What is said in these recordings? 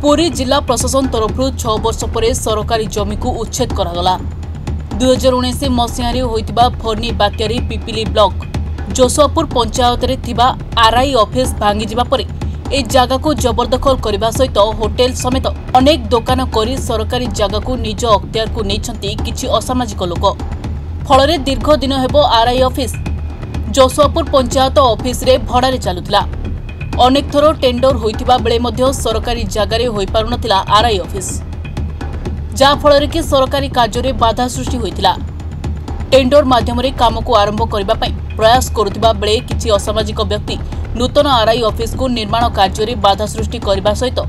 पुरी जिला प्रशासन तरफ 6 वर्ष पर सरकारी जमी को उच्छेद करागला। 2019 मसीह होइतिबा फनी बात्यारी पिपिली ब्लॉक जोशुआपुर पंचायत रे थिबा आरआई ऑफिस भांगी जिबा परे ए जगह को जबरदखल करने सहित होटेल समेत अनेक दुकान करी सरकारी जगह को निज अख्तियार को नहीं किछि असामाजिक लोक। फल दीर्घ दिन हेबो आरआई ऑफिस जोशुआपुर पंचायत ऑफिस रे भड़ारे चलुथिला। अनेक थर टेंडर होइतिबा बेले मध्य सरकारी जगार हो पारु नथिला आरआई ऑफिस, जा फल कि सरकारी कार्य बाधा सृष्टि होइतिला। टेंडर माध्यम काम को आरंभ करने प्रयास करुथिबा बेले किछि असामाजिक व्यक्ति नूतन आरआई ऑफिस को निर्माण कार्य बाधा सृष्टि करने सहित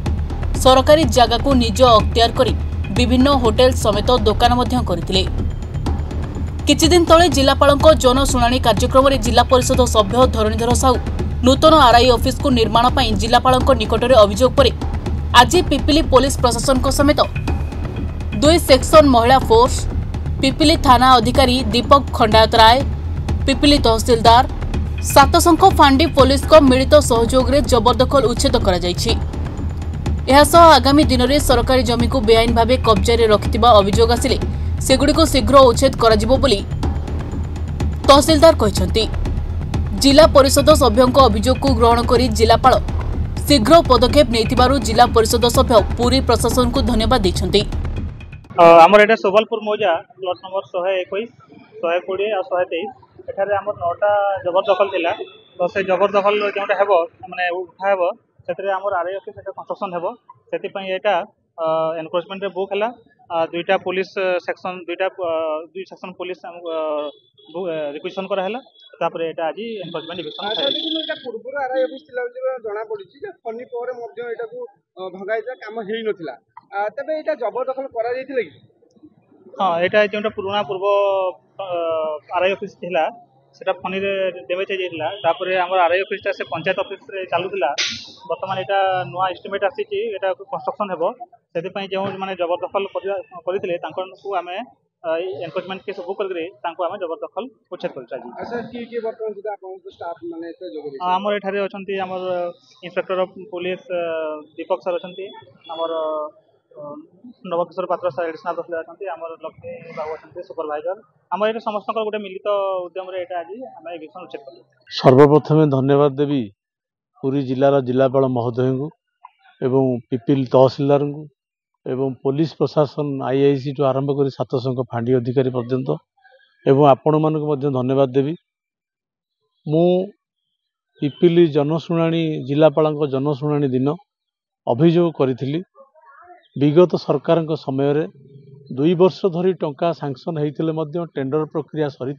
सरकारी जगह को निज अख्तियार करी विभिन्न होटेल समेत दुकान मध्य करथिले। किछि दिन तले जिलापालक जनशुणाणी कार्यक्रम में जिला परिषद सभ्य धरणीधर साहू नूतन आरआई ऑफिस को निर्माण पर जिलापालक निकटरे अभियोग पर आज पिपिली पुलिस प्रशासन समेत 2 सेक्शन महिला फोर्स, पिपिली थाना अधिकारी दीपक खंडायत राय, पिपिली तहसीलदार सातशंख फांडी पुलिस को मिलित सहयोग में जबरदखल उच्छेद करा जायछि। आगामी दिन में सरकारी जमी को बेआईन भाव कब्जा रखिथिबा अभियोग आसिले सेगुड़ी शीघ्र उच्छेद कराजिबो बोली तहसीलदार कहछन्ति। जिला परिषद सभ्यों अभियोग को ग्रहण करी जिलापाल शीघ्र पदक्षेप नैथिबारु जिला परिषद सभ्य पुरी प्रशासन को धन्यवाद दैछन्ति। आमर एटा सोबलपुर मौजा प्लॉट नंबर 121, 120 और 123 एठारे आमर 9टा जबरदखल थिला। तो से जबरदखल जोटा हेबो माने उठा हेबो सेतरे आमर आरआई ऑफिस एटा कंस्ट्रक्शन हेबो। सेति पई एटा एनक्रोचमेंट रे बुक हला। 2टा police section 2 section police requisition करा हला। तापरे एटा आज एनक्रोचमेंट डिविजन है। एटा पूर्व आरआई ऑफिस थिला जे जणा पड़ी जे फनी पर मध्ये एटा को भगाइजा काम हेई नथिला। तबे एटा जबरदखल करा जायतिले कि? हां, एटा जोटा पुराना पूर्व आरआई ऑफिस थिला सेटा फनी रे डैमेज हो जाइतिला। तापरे हमर आरआई ऑफिस ता से पंचायत ऑफिस रे चालुतिला। वर्तमान एटा नुआ एस्टिमेट आसी कि एटा कंस्ट्रक्शन हेबो। सेति पई जे माने जबरदखल करितिले तांकन को हमें एनक्रोचमेंट केस बुक करके तांको हमें जबरदखल उच्छेद कर चाहि। अच्छा, की वर्तमान सुधा आपन स्टाफ माने एते जोग दे? हमर एठारे अछंती हमर inspector of police Deepak sir अछंती, हमर नवकिशोर पात्र सर एडिशनल तहसीलदार अछंती, हमर लक्ष्मी बाबू अछंती सुपरवाइजर। हमर एटा समस्त गोटे मिलित उद्यम रे एटा आज हमें एविक्शन उच्छेद कर। सर्वप्रथम धन्यवाद देवी पुरी जिलार जिलापाल महोदय को एवं पिपिल तहसीलदार को एवं पुलिस प्रशासन आईआईसी टू आरंभ कर सातशंख फांडी अधिकारी पर्यंत एवं आपण मानक धन्यवाद देवी। मु पिपिली जनशुणाणी जिलापाल जनशुणाणी दिन अभियोग करी विगत सरकार समय रे 2 वर्ष धरी टंका सांक्शन होते टेंडर प्रक्रिया सरी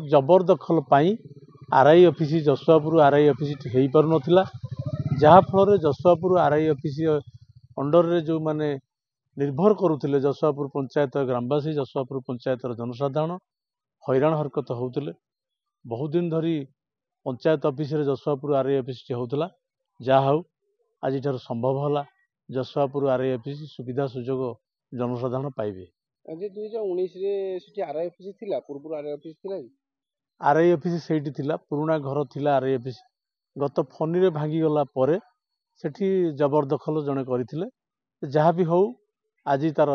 जबरदखल पाई आरआई ऑफिस जोशुआपुर आरआई ऑफिस हो पार नाला। जहाँफल जोशुआपुर आरआई ऑफिस अंडर रे जो माने निर्भर करुले जोशुआपुर पंचायत ग्रामवासी जोशुआपुर पंचायत जनसाधारण हैरान हरकत होते। बहुत दिन धरी पंचायत ऑफिस रे जोशुआपुर आरआई ऑफिस होता। जहा हूँ आज संभव है जोशुआपुर आरआई ऑफिस सुविधा सुजोग जनसाधारण पाइबे। 2019 रे सिटी आरआई ऑफिस थिला, पूर्व आरआई ऑफिस थिला कि? आरआई ऑफिस सेठी थिला, पुराना घर थिला आरआई ऑफिस। गत फनी रे भांगी गला परे सेठी जबरदखल जने करथिले। जहाँ भी हो आज तार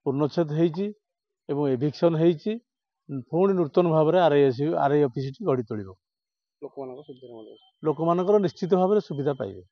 पूर्णच्छेद होईची एवं एविक्शन होईची। पुणी नूतन भाव में आरआई ऑफिस गढ़ी तोलिबो। लोक मानकर निश्चित भाव में सुविधा पाइबे।